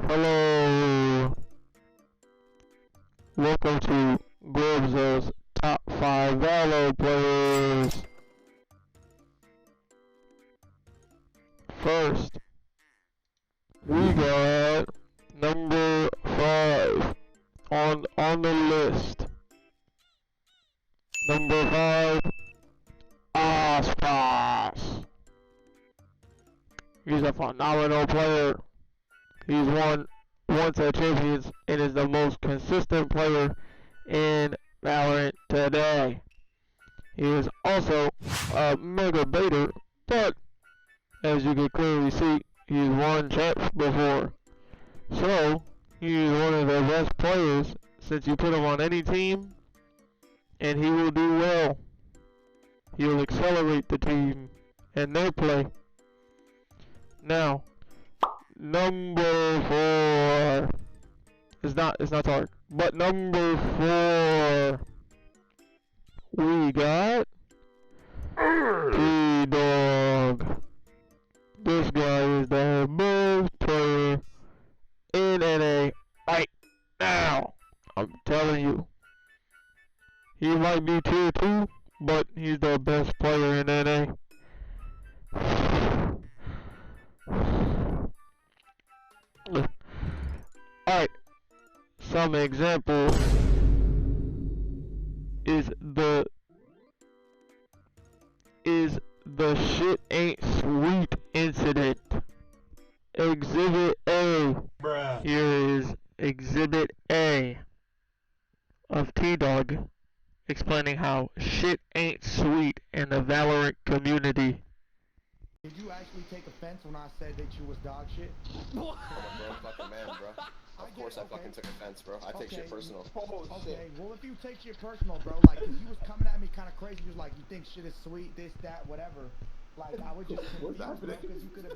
Hello. Welcome to Grubzo's top 5 Valo players. First, we got number 5 on the list. Number 5, esports. He's a phenomenal player. He's won one-set champions and is the most consistent player in Valorant today. He is also a mega baiter, but as you can clearly see, he's won champs before. So, he's one of the best players since you put him on any team, and he will do well. He'll accelerate the team and their play. Now, number 4. It's not hard. But number 4, we got T-Dog. This guy is the best player in NA right now. I'm telling you. He might be tier 2, but he's the best player in NA. Alright. Some example is the shit ain't sweet incident. Exhibit A. Bruh. Here is Exhibit A of T-Dog explaining how shit ain't sweet in the Valorant community. Did you actually take offense when I said that you was dog shit? Come on, bro. Fucking man, bro. Of course I fucking took offense, bro. I take shit personal. Okay, well if you take shit personal, bro, like, cause you was coming at me kind of crazy. You was like, you think shit is sweet, this, that, whatever. Like, I would just What's happening?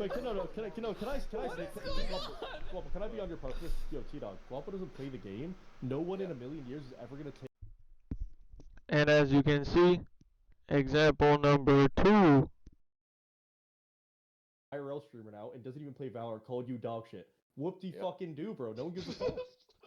Wait, can I be on your part? Yo, T-Dog, Guapo doesn't play the game. No one in a million years is ever gonna take. And as you can see, example number 2. IRL streamer now and doesn't even play Valorant called you dog shit. Whoop-de-fucking do, bro. No one gives a fuck.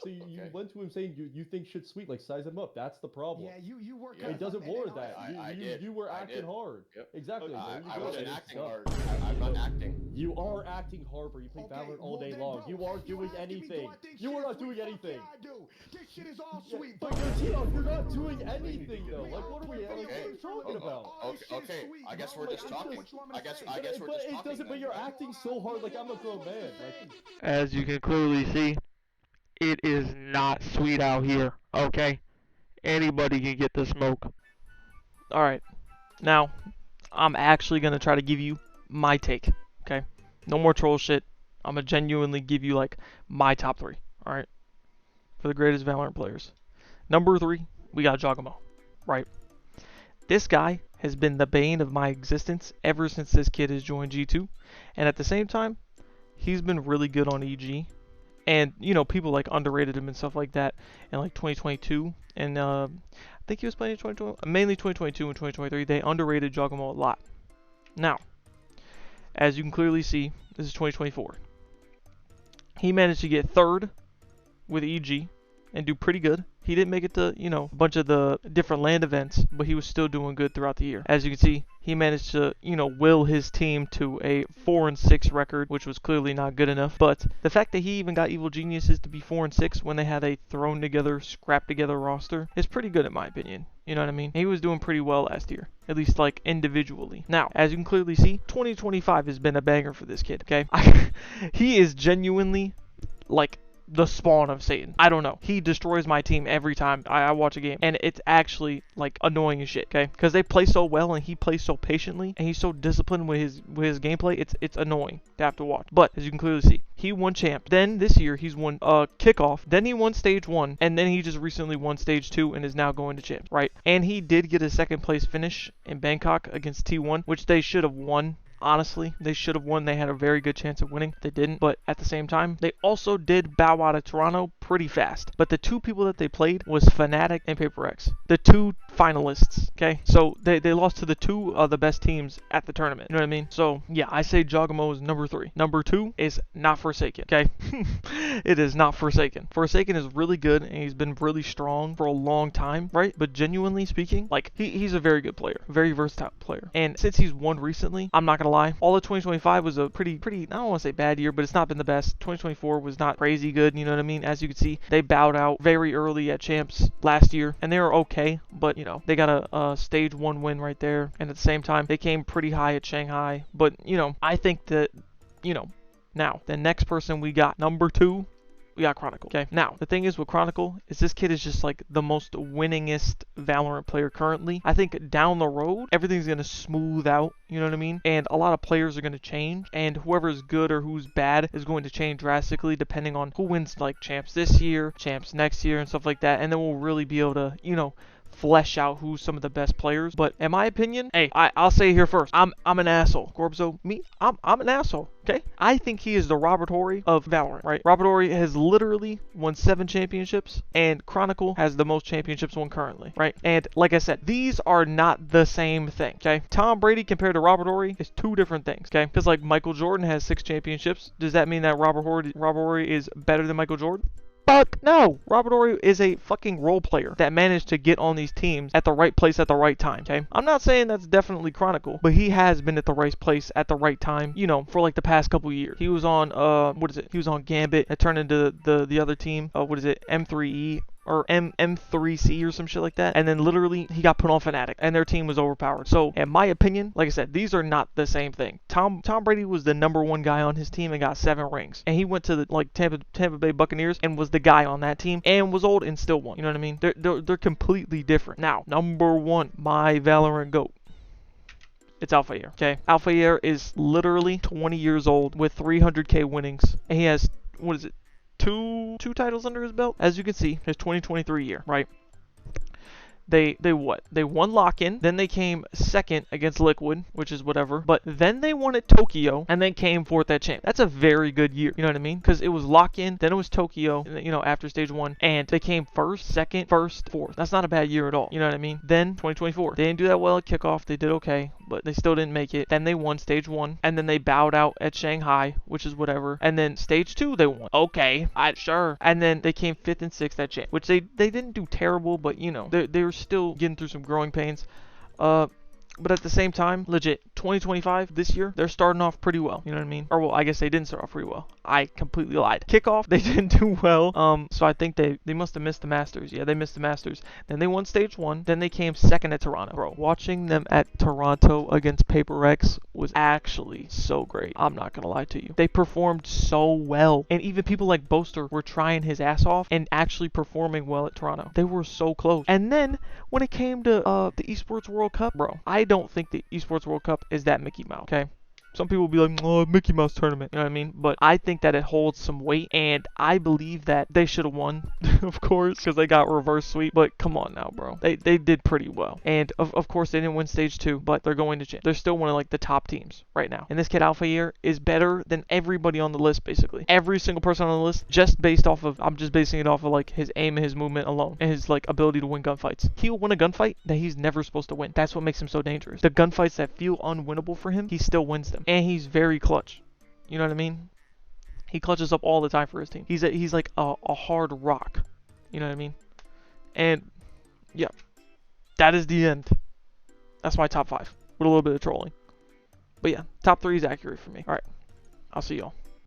So you went to him saying you think shit's sweet, like size him up. That's the problem. Yeah, you were. It doesn't warrant that. I did. You were acting hard. Yep. Exactly. I wasn't acting hard. I'm not acting. You are acting hard, bro. You play Valorant all day long. You aren't doing anything. You are not doing anything. Yeah, I do. This shit is all sweet. But T-Dog, you're not doing anything though. Like, what are we talking about? Okay. I guess we're just talking. I guess we're just talking. But you're acting so hard like I'm a grown man. Like, as you can clearly see, it is not sweet out here, okay? Anybody can get the smoke. Alright, now, I'm actually going to try to give you my take, okay? No more troll shit. I'm going to genuinely give you, like, my top 3, alright? For the greatest Valorant players. Number 3, we got Jogamo, right? This guy has been the bane of my existence ever since this kid has joined G2. And at the same time, he's been really good on EG. And, you know, people, like, underrated him and stuff like that in, like, 2022. And, I think he was playing in 2020, mainly 2022 and 2023. They underrated Jogamo a lot. Now, as you can clearly see, this is 2024. He managed to get 3rd with EG and do pretty good. He didn't make it to, you know, a bunch of the different land events, but he was still doing good throughout the year. As you can see, he managed to, you know, will his team to a 4-6 record, which was clearly not good enough. But the fact that he even got Evil Geniuses to be 4-6 when they had a thrown together, scrapped together roster is pretty good in my opinion. You know what I mean? He was doing pretty well last year, at least like individually. Now, as you can clearly see, 2025 has been a banger for this kid, okay? He is genuinely, like, the spawn of Satan. I don't know. He destroys my team every time I watch a game. And it's actually, like, annoying as shit, okay? Because they play so well and he plays so patiently and he's so disciplined with his gameplay. It's annoying to have to watch. But, as you can clearly see, he won champ. Then, this year, he's won kickoff. Then he won stage 1. And then he just recently won stage 2 and is now going to champs, right? And he did get a 2nd place finish in Bangkok against T1, which they should have won. honestly, they should have won. They had a very good chance of winning. They didn't, but at the same time, they also did bow out of Toronto pretty fast. But the two people that they played was Fnatic and Paper X, the two finalists. Okay, so they lost to the two of the best teams at the tournament. You know what I mean? So yeah, I say Jogamo is number 3. Number 2 is not Forsaken. Okay, it is not Forsaken. Forsaken is really good and he's been really strong for a long time, right? But genuinely speaking, like he's a very good player, very versatile player. And since he's won recently, I'm not gonna lie, all of 2025 was a pretty I don't want to say bad year, but it's not been the best. 2024 was not crazy good, you know what I mean? As you can see, they bowed out very early at champs last year, and they were okay, but you know, they got a stage 1 win right there, and at the same time, they came pretty high at Shanghai. But you know, I think that, you know, now the next person we got, number 2, we got Chronicle. Okay, now the thing is with Chronicle is this kid is just like the most winningest Valorant player currently. I think down the road everything's gonna smooth out, you know what I mean? And a lot of players are gonna change, and whoever's good or who's bad is going to change drastically depending on who wins like champs this year, champs next year, and stuff like that. And then we'll really be able to, you know, flesh out who's some of the best players. But in my opinion, hey, I'll say it here first. I'm an asshole. Gorbzo, I'm an asshole. Okay? I think he is the Robert Horry of Valorant, right? Robert Horry has literally won 7 championships, and Chronicle has the most championships won currently, right? And like I said, these are not the same thing, okay? Tom Brady compared to Robert Horry is 2 different things, okay? Because like Michael Jordan has 6 championships. Does that mean that Robert Horry is better than Michael Jordan? Fuck no! Robert Horry is a fucking role player that managed to get on these teams at the right place at the right time, okay? I'm not saying that's definitely Chronicle, but he has been at the right place at the right time, you know, for like the past couple years. He was on, he was on Gambit. It turned into the other team, M3E. Or M3C or some shit like that. And then literally he got put on Fnatic and their team was overpowered. So in my opinion, like I said, these are not the same thing. Tom Brady was the number 1 guy on his team and got 7 rings. And he went to the like Tampa Bay Buccaneers and was the guy on that team and was old and still won. You know what I mean? They're completely different. Now, number 1, my Valorant GOAT. It's Alphayear, okay? Alphayear is literally 20 years old with 300k winnings. And he has, two titles under his belt. As you can see, his 2023 year, right? They won lock-in, then they came second against Liquid, which is whatever, but then they won at Tokyo, and then came 4th at champ. That's a very good year, you know what I mean? Because it was lock-in, then it was Tokyo, you know, after stage 1, and they came first, second, 4th. That's not a bad year at all, you know what I mean? Then 2024, they didn't do that well at kickoff, they did okay, but they still didn't make it. Then they won stage 1, and then they bowed out at Shanghai, which is whatever, and then stage 2 they won. Okay, sure. And then they came 5th and 6th at champ, which they didn't do terrible, but you know, they were still getting through some growing pains. But at the same time, legit, 2025, this year, they're starting off pretty well. You know what I mean? Or, well, I guess they didn't start off pretty well. I completely lied. Kickoff, they didn't do well. So I think they must have missed the Masters. Yeah, they missed the Masters. Then they won stage 1. Then they came second at Toronto. Bro, watching them at Toronto against Paper X was actually so great. I'm not gonna lie to you. They performed so well. And even people like Boaster were trying his ass off and actually performing well at Toronto. They were so close. And then, when it came to the esports World Cup, bro, I don't think the esports World Cup is that Mickey Mouse, okay? Some people will be like, oh, Mickey Mouse tournament, you know what I mean? But I think that it holds some weight, and I believe that they should have won, of course, because they got reverse sweep. But come on now, bro. They did pretty well. And of course, they didn't win stage 2, but they're going to champ. They're still one of like the top teams right now. And this kid Alphayear is better than everybody on the list, basically. Every single person on the list, just based off of, I'm just basing it off of like his aim and his movement alone, and his like ability to win gunfights. He'll win a gunfight that he's never supposed to win. That's what makes him so dangerous. The gunfights that feel unwinnable for him, he still wins them. And he's very clutch. You know what I mean? He clutches up all the time for his team. He's like a hard rock. You know what I mean? And yeah, that is the end. That's my top 5 with a little bit of trolling. But yeah, top 3 is accurate for me. All right, I'll see y'all.